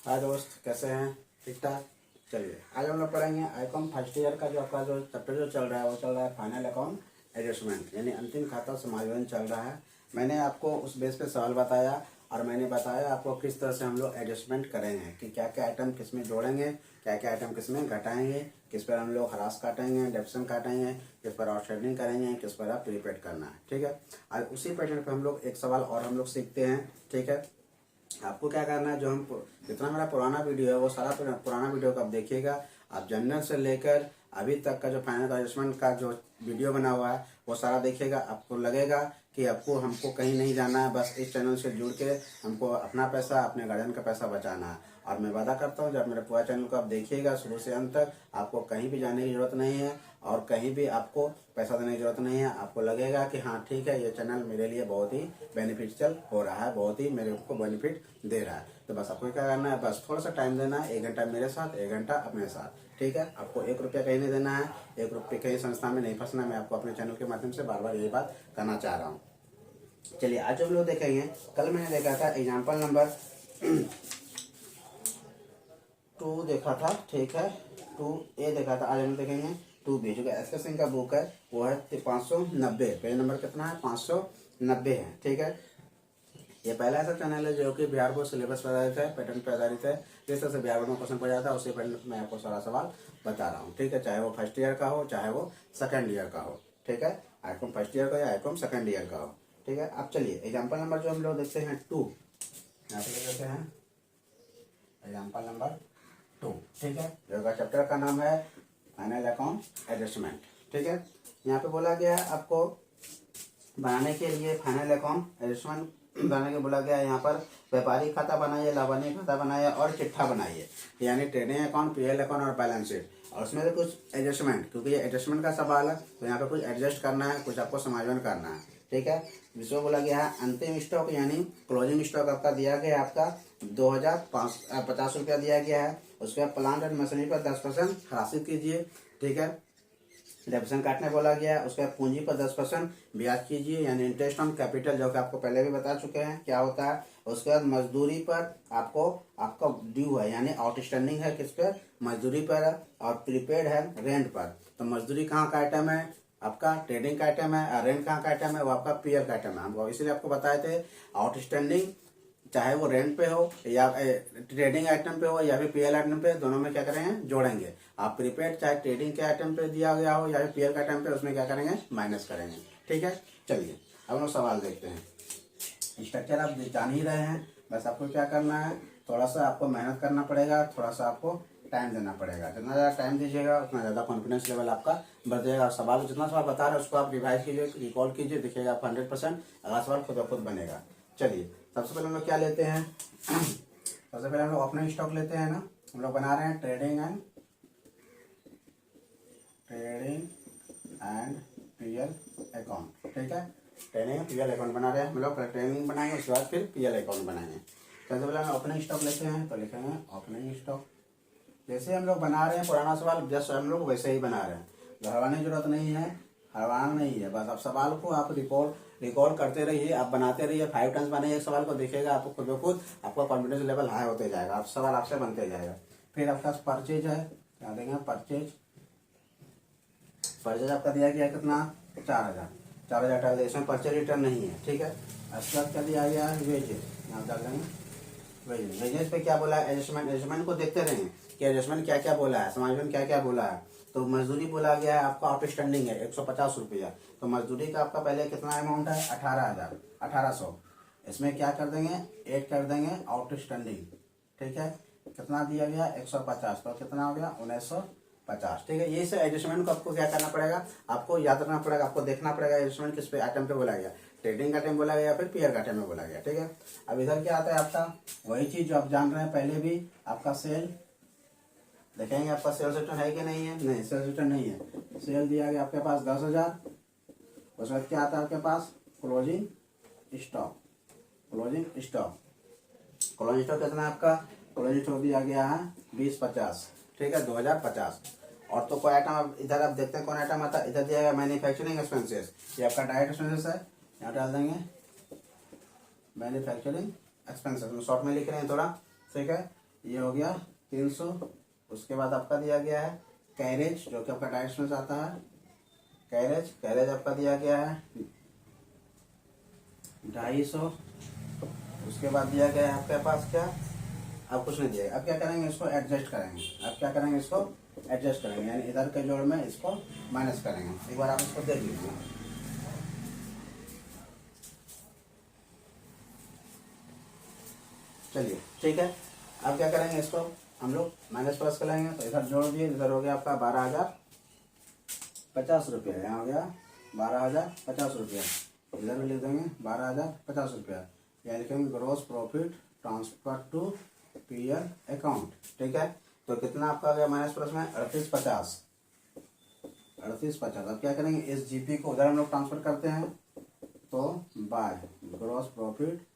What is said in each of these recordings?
हाय दोस्त, कैसे हैं? ठीक ठाक। चलिए आज हम लोग पढ़ेंगे आईकॉम फर्स्ट ईयर का जो आपका जो चैप्टर जो चल रहा है वो चल रहा है फाइनल अकाउंट एडजस्टमेंट, यानी अंतिम खाता समायोजन चल रहा है। मैंने आपको उस बेस पे सवाल बताया और मैंने बताया आपको किस तरह से हम लोग एडजस्टमेंट करेंगे कि क्या क्या आइटम किस में जोड़ेंगे, क्या क्या आइटम किस में घटाएंगे, किस पर हम लोग हरास काटेंगे, डेप्शन काटेंगे, किस पर आउटस्टैंडिंग करेंगे, किस पर आप प्रीपेड करना है। ठीक है, आज उसी पैटर्न पर हम लोग एक सवाल और हम लोग सीखते हैं। ठीक है, आपको क्या करना है, जो हम जितना मेरा पुराना वीडियो है वो सारा पुराना वीडियो को आप देखिएगा। आप जनरल से लेकर अभी तक का जो फाइनल एडजस्टमेंट का जो वीडियो बना हुआ है वो सारा देखिएगा। आपको लगेगा कि आपको हमको कहीं नहीं जाना है, बस इस चैनल से जुड़ के हमको अपना पैसा अपने गार्जियन का पैसा बचाना है। और मैं वादा करता हूँ जब मेरे पूरा चैनल को आप देखिएगा शुरू से अंत तक, आपको कहीं भी जाने की जरूरत नहीं है और कहीं भी आपको पैसा देने की जरूरत नहीं है। आपको लगेगा कि हाँ ठीक है, ये चैनल मेरे लिए बहुत ही बेनिफिशियल हो रहा है, बहुत ही मेरे को बेनिफिट दे रहा है। तो बस आपको क्या करना है, बस थोड़ा सा टाइम देना है, 1 घंटा मेरे साथ, 1 घंटा अपने साथ। ठीक है, आपको 1 रुपया कहीं नहीं देना है, 1 रुपये कहीं संस्था में नहीं फंसना। मैं आपको अपने चैनल के माध्यम से बार बार यही बात करना चाह रहा हूँ। चलिए आज हम लोग देखेंगे, कल मैंने देखा था एग्जाम्पल नंबर 2 देखा था। ठीक है, 2A देखा था। आज हम देखेंगे 2B, जो कि एस के सिंह का बुक है वो है 590। पेज नंबर कितना है? 590 है। ठीक है, ये पहला ऐसा चैनल है जो कि बिहार बोर्ड सिलेबस पर आधारित है, पैटर्न पर आधारित है। जिस तरह से बिहार बोर्ड में क्वेश्चन पड़ जाता है उसी पैटर्न मैं आपको सारा सवाल बता रहा हूँ। ठीक है, चाहे वो फर्स्ट ईयर का हो चाहे वो सेकंड ईयर का हो। ठीक है, आईकॉम फर्स्ट ईयर का या आईकॉम सेकंड ईयर का हो। ठीक है, अब चलिए एग्जाम्पल नंबर जो हम लोग देखते हैं 2, यहाँ पे देखते हैं एग्जाम्पल नंबर 2। ठीक है, जो चैप्टर का नाम है फाइनल अकाउंट एडजस्टमेंट। ठीक है, यहाँ पे बोला गया है आपको बनाने के लिए फाइनल अकाउंट एडजस्टमेंट बनाने के बोला गया है। यहाँ पर व्यापारिक खाता बनाइए, लाभान्वित खाता बनाइए और चिट्ठा बनाइए, यानी ट्रेडिंग अकाउंट, पीएल अकाउंट और बैलेंस शीट। और उसमें से कुछ एडजस्टमेंट, क्योंकि ये एडजस्टमेंट का सवाल है तो यहाँ पे कुछ एडजस्ट करना है, कुछ आपको समायोजन करना है। ठीक है, जिसमें बोला गया है अंतिम स्टॉक यानी क्लोजिंग स्टॉक आपका दिया गया है, आपका 2050 रुपया दिया गया है। उसके बाद प्लांट एंड मशीनरी पर 10% हरासित कीजिए। ठीक है, डेबिशन काटने बोला गया है। उसके बाद पूंजी पर 10% ब्याज कीजिए, यानी इंटरेस्ट ऑन कैपिटल, जो कि आपको पहले भी बता चुके हैं क्या होता है। उसके बाद मजदूरी पर आपका ड्यू है, यानी आउटस्टैंडिंग है किस पर? मजदूरी पर है। और प्रीपेड है रेंट पर। तो मजदूरी कहाँ का आइटम है? आपका ट्रेडिंग का आइटम है। और रेंट कहाँ का आइटम है? वो आपका पीएल का आइटम है। हमको इसलिए आपको बताए थे आउटस्टैंडिंग चाहे वो रेंट पे हो या ट्रेडिंग आइटम पे हो या फिर पीएल आइटम पे, दोनों में क्या करेंगे? जोड़ेंगे। आप प्रीपेड चाहे ट्रेडिंग के आइटम पे दिया गया हो या फिर पीएल के आइटम पे, उसमें क्या करेंगे? माइनस करेंगे। ठीक है, चलिए अब हम लोग सवाल देखते हैं। स्ट्रक्चर आप जान ही रहे हैं, बस आपको क्या करना है, थोड़ा सा आपको मेहनत करना पड़ेगा, थोड़ा सा आपको टाइम देना पड़ेगा। जितना ज़्यादा टाइम दीजिएगा उतना ज़्यादा कॉन्फिडेंस लेवल आपका बढ़ जाएगा। सवाल जितना सवाल बता रहे हैं उसको आप रिवाइज कीजिए, रिकॉल कीजिए, देखिएगा आप 100% अगला सवाल खुद ब खुद बनेगा। चलिए सबसे पहले हम लोग क्या लेते हैं? सबसे पहले हम लोग ओपनिंग स्टॉक लेते हैं ना। हम लोग बना रहे हैं ट्रेडिंग एंड पीएल अकाउंट। ठीक है, ट्रेडिंग पीएल अकाउंट बना रहे हैं हम लोग। पहले ट्रेडिंग बनाएंगे, उसके बाद फिर पीएल अकाउंट बनाएंगे। सबसे पहले हम ओपनिंग स्टॉक लेते हैं, तो लिखेंगे ओपनिंग स्टॉक। जैसे हम लोग बना रहे हैं पुराना सवाल, जस्ट हम लोग वैसे ही बना रहे हैं, दोहराने की जरूरत नहीं है, हरवाना नहीं है। बस आप सवाल को आप रिकॉर्ड करते रहिए, आप बनाते रहिए। 5 टाइम्स बनाइए एक सवाल को, देखिएगा आपको खुद ब खुद आपका कॉन्फिडेंस लेवल हाई होते जाएगा, आप सवाल आपसे बनते जाएगा। फिर आपका परचेज है, क्या देंगे? परचेज आपका दिया गया कितना? 4000 डाल दें, इसमें परचेज रिटर्न नहीं है। ठीक है, उसके बाद क्या दिया गया है? वेजेज, यहाँ डाल देंगे वेजेज पे क्या बोला है? एडजस्टमेंट को देखते रहें कि एडजस्टमेंट क्या क्या बोला है, समायोजन क्या क्या बोला है। तो मजदूरी बोला गया है आपका आउटस्टैंडिंग है 150 रुपया। तो मजदूरी का आपका पहले कितना अमाउंट है? 18,000 इसमें क्या कर देंगे? ऐड कर देंगे आउटस्टैंडिंग। ठीक है, कितना दिया गया? 150, तो कितना हो गया? 1950। ठीक है, ये से एडजस्टमेंट को आपको क्या करना पड़ेगा? आपको याद रखना पड़ेगा, आपको देखना पड़ेगा एडजस्टमेंट किस पे आइटम पे बोला गया, ट्रेडिंग का आइटम बोला गया या फिर पीएल का आइटम में बोला गया। ठीक है, अब इधर क्या आता है आपका? वही चीज जो आप जान रहे हैं पहले भी, आपका सेल देखेंगे। आपका सेल्स रिटर्न है कि नहीं है? नहीं, सेल्स रिटर्न नहीं है। सेल दिया गया आपके पास 10,000। उसके बाद क्या आता है आपके पास? क्लोजिंग स्टॉक कितना है आपका? क्लोजिंग स्टॉक दिया गया है 2050। ठीक है, 2050। और तो कोई आइटम इधर आप देखते हैं कौन आइटम आता है? इधर दिया गया मैन्युफैक्चरिंग एक्सपेंसेस, ये आपका डायरेक्ट एक्सपेंसेस है, यहाँ डाल देंगे मैन्युफैक्चरिंग एक्सपेंसेस, शॉर्ट में लिख रहे हैं थोड़ा। ठीक है, ये हो गया 300। उसके बाद आपका दिया गया है कैरेज, जो कि आपका डायरेक्ट में आता है। कैरेज आपका दिया गया है 250। उसके बाद दिया गया है आपके पास क्या, अब कुछ नहीं दिया। अब क्या करेंगे, इसको एडजस्ट करेंगे। अब क्या करेंगे, इसको एडजस्ट करेंगे, यानी इधर के जोड़ में इसको माइनस करेंगे। एक बार आप इसको देख लीजिए। चलिए ठीक है। अब क्या करेंगे, इसको हम लोग माइनस प्लस करेंगे। तो इधर जोड़ दिए, इधर हो गया आपका 12,050 रुपया। यहाँ हो गया 12,050 रुपया। इधर भी लिख देंगे 12,050 रुपया। यहाँ लिखेंगे gross profit transfer to PL account. ठीक है, तो कितना आपका आ गया माइनस प्लस में 3850। 3850। अब क्या करेंगे, इस जीपी को उधर हम लोग ट्रांसफर करते हैं, तो by gross profit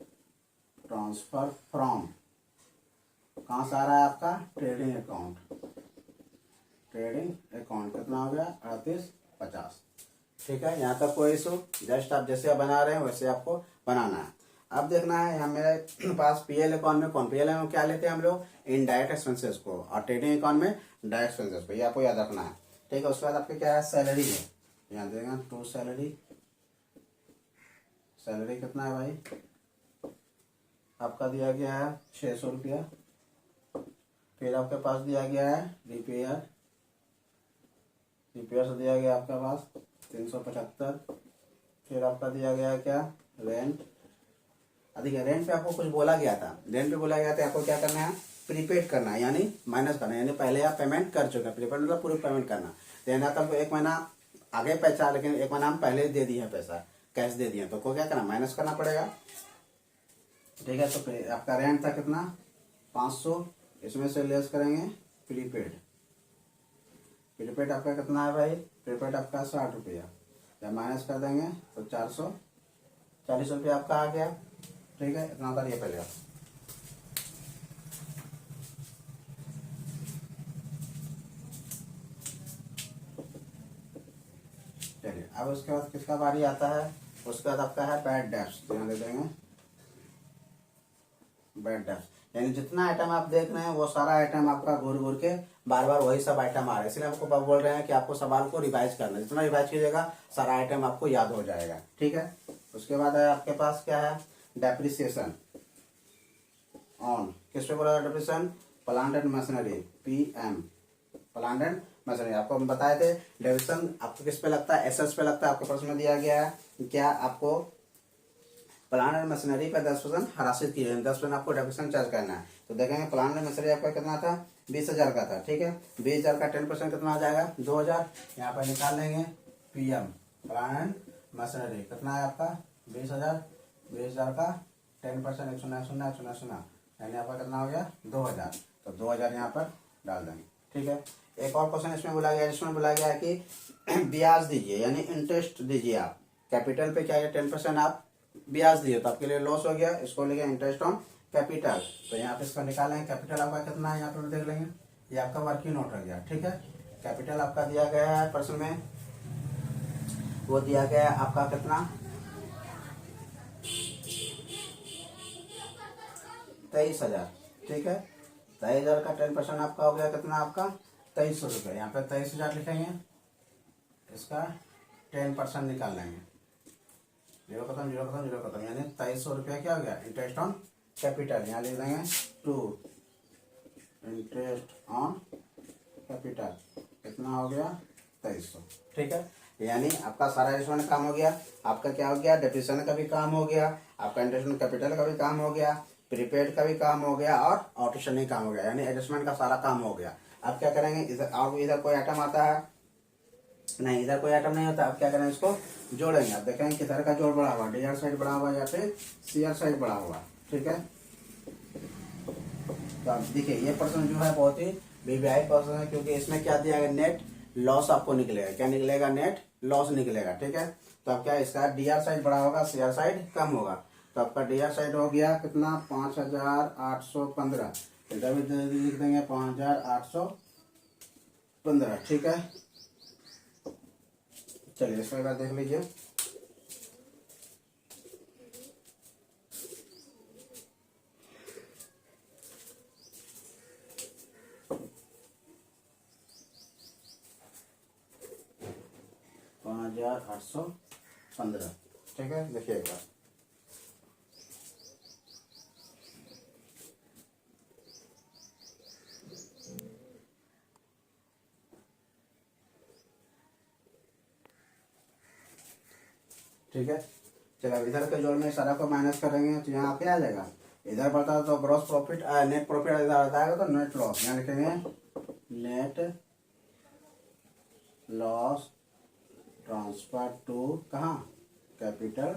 transfer from, कहाँ से आ रहा है आपका, ट्रेडिंग अकाउंट। ट्रेडिंग अकाउंट कितना हो गया 3850। ठीक है, यहाँ तक कोई इशू, जस्ट आप जैसे बना रहे हैं वैसे आपको बनाना है। अब देखना है यहाँ मेरे पास पीएल अकाउंट में कौन, पीएल में क्या लेते हैं हम लोग, इनडायरेक्ट एक्सपेंसेस को, और ट्रेडिंग अकाउंट में डायरेक्ट एक्सपेंसेस को। ये आपको याद रखना है। ठीक है, उसके बाद आपके क्या है, सैलरी है। यहाँ देगा टू सैलरी। सैलरी कितना है भाई, आपका दिया गया है 600 रुपया। फिर आपके पास दिया गया है रिपेयर से दिया गया आपके पास 375। फिर आपका दिया गया है क्या, रेंट। देखिए रेंट पे आपको कुछ बोला गया था, रेंट पे बोला गया था आपको क्या करना है, प्रीपेड करना है, यानी माइनस करना है, यानी पहले आप पेमेंट कर चुके हैं। प्रीपेड मतलब पूरी पेमेंट करना। देना तो एक महीना आगे पैसा, लेकिन एक महीना हम पहले दे दिए पैसा, कैश दे दिए, तो को क्या करना, माइनस करना पड़ेगा। ठीक है, तो आपका रेंट था कितना 500, इसमें से लेस करेंगे प्रीपेड। प्रीपेड आपका कितना है भाई, प्रीपेड आपका 60 रुपया। जब माइनस कर देंगे तो 440 रुपया आपका आ गया। ठीक है, इतना उतारिए पहले आप। चलिए, अब उसके बाद किसका बारी आता है, उसके बाद आपका है बैड डेब्ट्स। ध्यान दे देंगे बैड डेब्ट्स, यानी जितना आइटम आप देख रहे हैं वो सारा आइटम आपका घूर घूर के बार बार वही सब आइटम आ रहा है। इसलिए आपको बोल रहे हैं कि आपको सवाल को रिवाइज करना है। जितना रिवाइज कीजिएगा सारा आइटम आपको याद हो जाएगा। ठीक है, उसके बाद है आपके पास क्या है, डेप्रिसिएशन ऑन, किस पे बोला depreciation, plant and machinery, PM, plant and machinery. आपको हम बताए थे डेप्रिसिएशन आपको किस पे लगता है, एसेट्स पे लगता है। आपके प्रश्न में दिया गया है क्या, आपको प्लांट एंड मशीनरी पे 10% हरासित की है, 10% आपको डेप्रिसिएशन चार्ज करना है। तो देखेंगे प्लांट एंड मशीनरी आपका कितना था, 20,000 का था। ठीक है, 20,000 का 10% कितना आ जाएगा, 2,000। यहाँ पर निकाल लेंगे पीएम, प्लांट एंड मशीनरी कितना है आपका 20,000। 20,000 का 10% 100 यानी आपका कितना हो गया 2,000। तो 2,000 यहाँ पर डाल देंगे। ठीक है, एक और क्वेश्चन इसमें बोला गया, जिसमें बोला गया है कि ब्याज दीजिए, यानी इंटरेस्ट दीजिए आप कैपिटल पे, क्या है 10% आप ब्याज दिए, तो आपके लिए लॉस हो गया। इसको लेंगे इंटरेस्ट ऑन कैपिटल। तो यहाँ पे इसको निकालेंगे, कैपिटल आपका कितना है यहाँ पे देख लेंगे, ये आपका वर्किंग नोट हो गया। ठीक है, कैपिटल आपका दिया गया है प्रश्न में, वो दिया गया है आपका कितना 23,000। ठीक है, 23,000 का 10% आपका हो गया कितना, आपका 2,300 रुपये। यहाँ पे 23,000 लिखेंगे, इसका 10% निकाल लेंगे, जीरो खत्म जीरो खत्म जीरो खत्म, यानी 2,300 रुपया क्या हो गया इंटरेस्ट ऑन कैपिटल। यहाँ लिख देंगे टू इंटरेस्ट ऑन कैपिटल कितना हो गया 2,300। ठीक है, यानी आपका सारा एडजस्टमेंट काम हो गया। आपका क्या हो गया, डेप्रिसिएशन का भी काम हो गया, आपका इंटरेस्ट ऑन कैपिटल का भी काम हो गया, प्रीपेड का भी काम हो गया, और ऑटोशनिंग काम हो गया, यानी एडजस्टमेंट का सारा काम हो गया। अब क्या करेंगे, इधर कोई आइटम आता है नहीं, इधर कोई आइटम नहीं होता। अब क्या करें, इसको जोड़ेंगे। अब देखेंगे किधर का जोड़ बढ़ा हुआ, डीआर साइड बढ़ा हुआ या फिर सीआर साइड बढ़ा हुआ। ठीक है, तो अब देखिए ये पर्सन जो है बहुत ही वीवीआई पर्सन है, क्योंकि इसमें क्या दिया गया, नेट लॉस आपको निकलेगा। क्या निकलेगा, नेट लॉस निकलेगा। ठीक है, तो अब क्या इसका डीआर साइड बढ़ा होगा, सीआर साइड कम होगा। तो आपका डीआर साइड हो गया कितना 5,815, इधर भी लिख देंगे 5,815। ठीक है, चलिए इसमें बात देख लीजिए। 1815। ठीक है, देखिए एक बार। ठीक है, चलो इधर के जोड़ में सारा को माइनस करेंगे तो यहाँ पे आ जाएगा। इधर बढ़ता है तो ग्रॉस प्रॉफिट, नेट प्रॉफिट इधर आता है तो नेट लॉस, यहाँ लिखेंगे नेट लॉस ट्रांसफर टू कहाँ, कैपिटल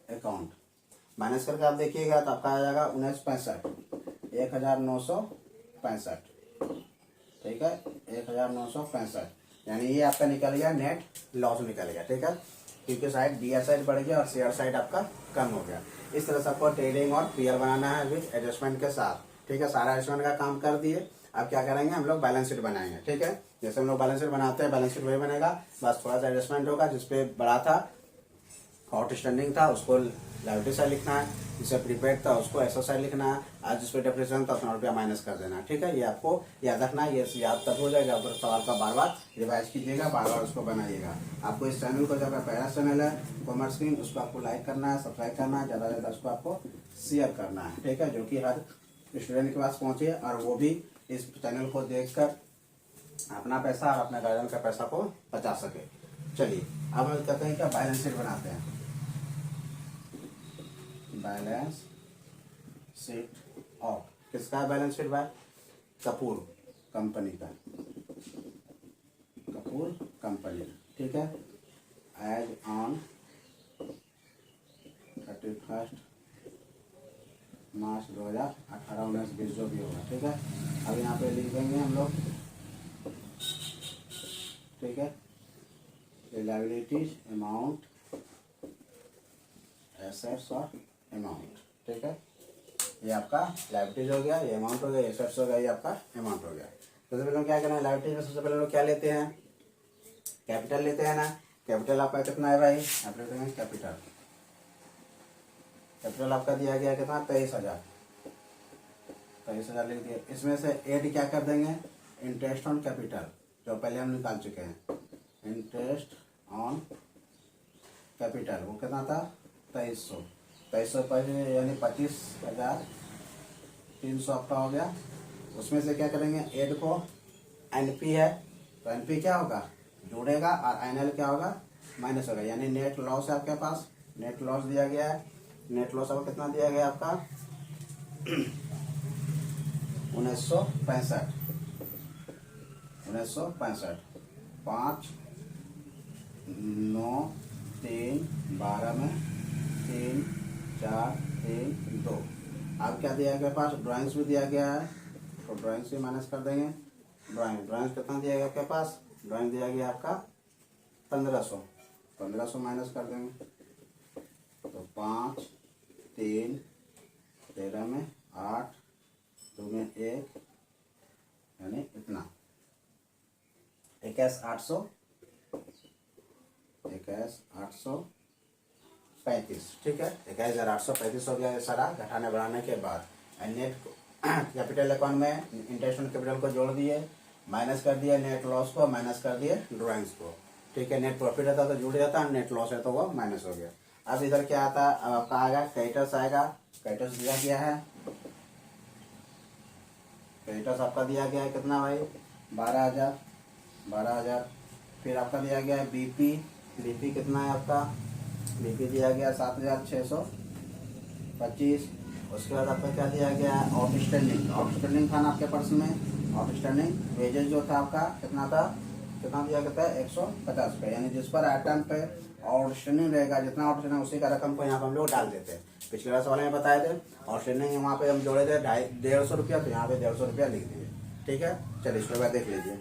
अकाउंट। माइनस करके आप देखिएगा तो आपका आ जाएगा 1965, 1965। ठीक है, 1965, यानी ये आपका निकल गया नेट लॉस निकल गया। ठीक है, क्योंकि साइड बीआर साइड बढ़ गया और शेयर साइड आपका कम हो गया। इस तरह से आपको ट्रेडिंग और पीआर बनाना है विद एडजस्टमेंट के साथ। ठीक है, सारा एडजस्टमेंट का काम कर दिए। अब क्या करेंगे, हम लोग बैलेंस शीट बनाएंगे। ठीक है, जैसे हम लोग बैलेंस शीट बनाते हैं, बैलेंस शीट वही बनेगा, बस थोड़ा सा एडजस्टमेंट होगा। जिसपे बड़ा था आउटस्टैंडिंग था उसको लाइबिलिटी साइड लिखना है, जिससे प्रीपेड था उसको एसेट साइड लिखना है, आज जिसपे डेप्रिसिएशन था उतना रुपया माइनस कर देना है। ठीक है, ये आपको याद रखना है। ये याद तब हो जाएगा जब सवाल का बार बार रिवाइज कीजिएगा, बार बार उसको बनाइएगा। आपको इस चैनल को, जो आपका पहला चैनल है कॉमर्स स्क्रीन, उसको आपको लाइक करना है, सब्सक्राइब करना है, ज़्यादा से ज़्यादा उसको आपको शेयर करना है। ठीक है, जो कि हर स्टूडेंट के पास पहुँचे और वो भी इस चैनल को देखकर अपना पैसा और अपने गार्जियन का पैसा को बचा सके। चलिए अब हम कहते हैं क्या, बैलेंस शीट बनाते हैं। बैलेंस शीट ऑफ किसका है, बैलेंस शीट भाई कपूर कंपनी का, कपूर कंपनी। ठीक है, एज ऑन 31 मार्च 2018, 19, 20 जो भी होगा। ठीक है, अब यहाँ पे लिख देंगे हम लोग। ठीक है, लायबिलिटीज अमाउंट, एसेट्स और अमाउंट। ठीक है, ये आपका लायबिलिटीज हो गया, ये अमाउंट हो गया, एसेट्स हो गया, ये आपका अमाउंट हो गया। सबसे पहले हम क्या करना है, लायबिलिटीज में सबसे पहले लोग क्या लेते हैं, कैपिटल लेते हैं ना। कैपिटल आपका कितना है भाई, आप लेते हैं कैपिटल। कैपिटल आपका दिया गया कितना, 23,000, 23,000 लिख दिए। इसमें से एड क्या कर देंगे, इंटरेस्ट ऑन कैपिटल, जो पहले हम निकाल चुके हैं। इंटरेस्ट ऑन कैपिटल वो कितना था, 2300, 2300 यानी 25,300 आपका हो गया। उसमें से क्या करेंगे, एड को, एनपी है तो एनपी क्या होगा, जोड़ेगा, और एनएल क्या होगा, माइनस होगा, यानी नेट लॉस है आपके पास। नेट लॉस दिया गया है, नेट लॉस आपको कितना दिया गया आपका 1965, 5, 9, 3, 12 में 3, 4, 3, 2। अब क्या दिया गया पास, ड्राइंग्स भी दिया गया है तो ड्राइंग्स भी माइनस कर देंगे। ड्राइंग्स कितना दिया गया आपके पास, ड्राइंग दिया गया आपका 1500 माइनस कर देंगे तो 5, 3, 13 में 8, 2 में 1, यानी इतना 21,835। ठीक है, 21,835 हो गया ये सारा घटाने बढ़ाने के बाद। नेट कैपिटल अकाउंट में इंटरेस्ट ऑन कैपिटल को जोड़ दिए, माइनस कर दिया नेट लॉस को, माइनस कर दिए ड्राइंग्स को। ठीक है, नेट प्रॉफिट रहता तो जुड़ जाता, नेट लॉस है तो वो माइनस हो गया। अब इधर क्या आता है, अब आपका आएगा क्रेडिटर्स आएगा। क्रेडिटर्स दिया गया है, क्रेडिटर्स आपका दिया गया है कितना भाई, 12,000। फिर आपका दिया गया है बीपी, बीपी कितना है आपका, बीपी दिया गया 7,625। उसके बाद आपका क्या दिया गया है, आउटस्टैंडिंग था ना आपके पर्स में। आउटस्टैंडिंग वेजेज जो था आपका कितना था, कितना दिया गया था 150 रुपये, यानी जिस पर आइटम पे आउटस्टैंडिंग रहेगा, जितना आउटस्टैंडिंग उसी का रकम को यहाँ पर हम लोग डाल देते हैं। पिछले वाले सवाल में बताए थे आउटस्टैंडिंग वहाँ पे हम जोड़े थे 150 रुपया, तो यहाँ पे 150 रुपया लिख दिए। ठीक है, चलिए इसके बाद देख लीजिए।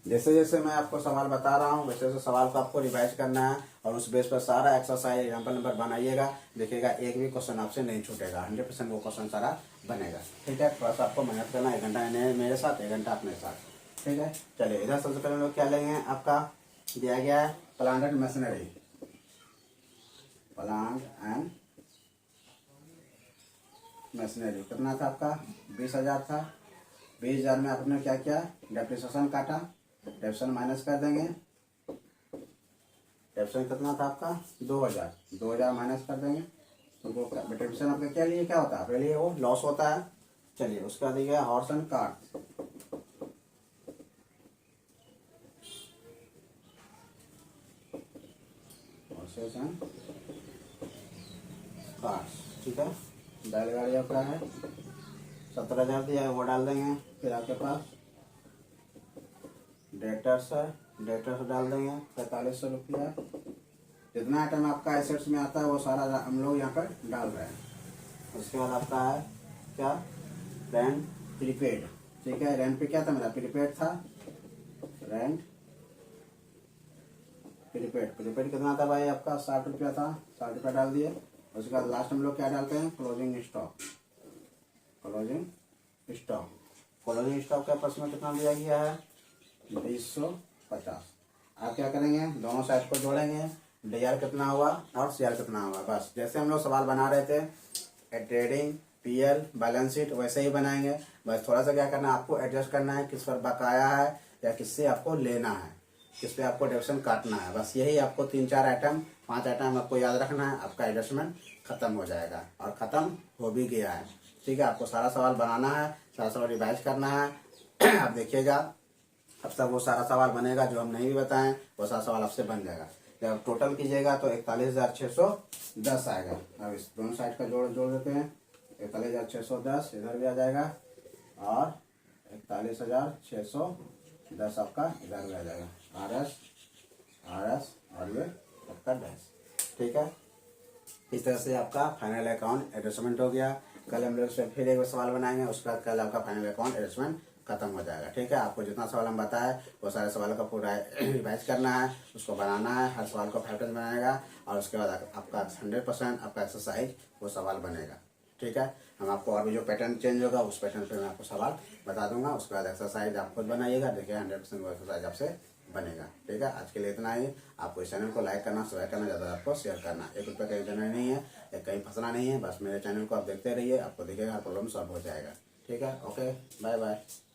जैसे जैसे मैं आपको सवाल बता रहा हूँ वैसे वैसे सवाल को आपको रिवाइज करना है और उस बेस पर सारा एक्सरसाइज एग्जाम्पल नंबर बनाइएगा। देखिएगा एक भी क्वेश्चन आपसे नहीं छूटेगा, 100% वो क्वेश्चन सारा बनेगा। ठीक है, थोड़ा सा आपको मेहनत करना है, 1 घंटा मेरे साथ, 1 घंटा अपने साथ। ठीक है, चलिए इधर सबसे पहले लोग क्या लेंगे, आपका दिया गया है plant and machinery. Plant and machinery कितना था आपका, 20,000 था। 20,000 में आपने क्या किया, डेप्रिसिएशन काटा, डेप्रिसिएशन माइनस कर देंगे। डेप्रिसिएशन कितना था आपका 2,000 माइनस कर देंगे तो वो डेप्रिसिएशन आपके क्या लिए क्या होता है, आपके लिए वो लॉस होता है। चलिए उसका दिया गया horse and cart, horses and carts, ठीक है। बैलगाड़ी आपका है 17,000 दिया है, वो डाल देंगे। फिर आपके पास डेटर्स है, डेटर्स डाल देंगे 4500 रुपया। जितना आइटम आपका एसेट्स में आता है वो सारा हम लोग यहाँ पर डाल रहे हैं। उसके बाद आपका है क्या, रेंट प्रीपेड, ठीक है। रेंट पे क्या था मेरा, प्रीपेड था, रेंट प्रीपेड कितना था भाई आपका 60 रुपया था, 60 रुपया डाल दिए। उसके बाद लास्ट हम लोग क्या डालते हैं, क्लोजिंग स्टॉक। क्लोजिंग स्टॉक का प्रश्न में कितना दिया गया है 250। आप क्या करेंगे, दोनों साइड को जोड़ेंगे, डीआर कितना हुआ और सीआर कितना हुआ। बस जैसे हम लोग सवाल बना रहे थे ट्रेडिंग, पीएल, बैलेंस शीट, वैसे ही बनाएंगे। बस थोड़ा सा क्या करना है, आपको एडजस्ट करना है किस पर बकाया है या किससे आपको लेना है, किस पे आपको डिडक्शन काटना है। बस यही आपको 3-4 आइटम 5 आइटम आपको याद रखना है, आपका एडजस्टमेंट खत्म हो जाएगा और खत्म हो भी गया है, ठीक है। आपको सारा सवाल बनाना है, सारा सवाल रिवाइज करना है। आप देखिएगा अब सब वो सारा सवाल बनेगा, जो हम नहीं भी बताएं वो सारा सवाल आपसे बन जाएगा। जब टोटल कीजिएगा तो 41,610 आएगा। अब इस दोनों साइड का जोड़ देते हैं, 41,610 इधर भी आ जाएगा और 41,610 आपका इधर भी आ जाएगा। RS और ये आपका डैश, ठीक है। इस तरह से आपका फाइनल अकाउंट एडजस्टमेंट हो गया। कल हम लोग से फिर एक सवाल बनाएंगे, उसके बाद कल आपका फाइनल अकाउंट एडजस्टमेंट खत्म हो जाएगा, ठीक है। आपको जितना सवाल हम बताए वो सारे सवालों का पूरा रिवाइज करना है, उसको बनाना है, हर सवाल को 5 बनाएगा और उसके बाद आपका 100% आपका एक्सरसाइज वो सवाल बनेगा, ठीक है। हम आपको और भी जो पैटर्न चेंज होगा उस पैटर्न पे मैं आपको सवाल बता दूंगा, उसके बाद एक्सरसाइज आप खुद बनाइएगा, देखिए 100% वो एक्सरसाइज आपसे बनेगा, ठीक है। आज के लिए इतना ही। आपको इस चैनल को लाइक करना, सब्सक्राइब करना, ज़्यादा आपको शेयर करना। 1 रुपये कहीं देना नहीं है, कहीं फंसना नहीं है, बस मेरे चैनल को आप देखते रहिए, आपको देखिएगा हर प्रॉब्लम सॉल्व हो जाएगा, ठीक है। Okay, bye bye.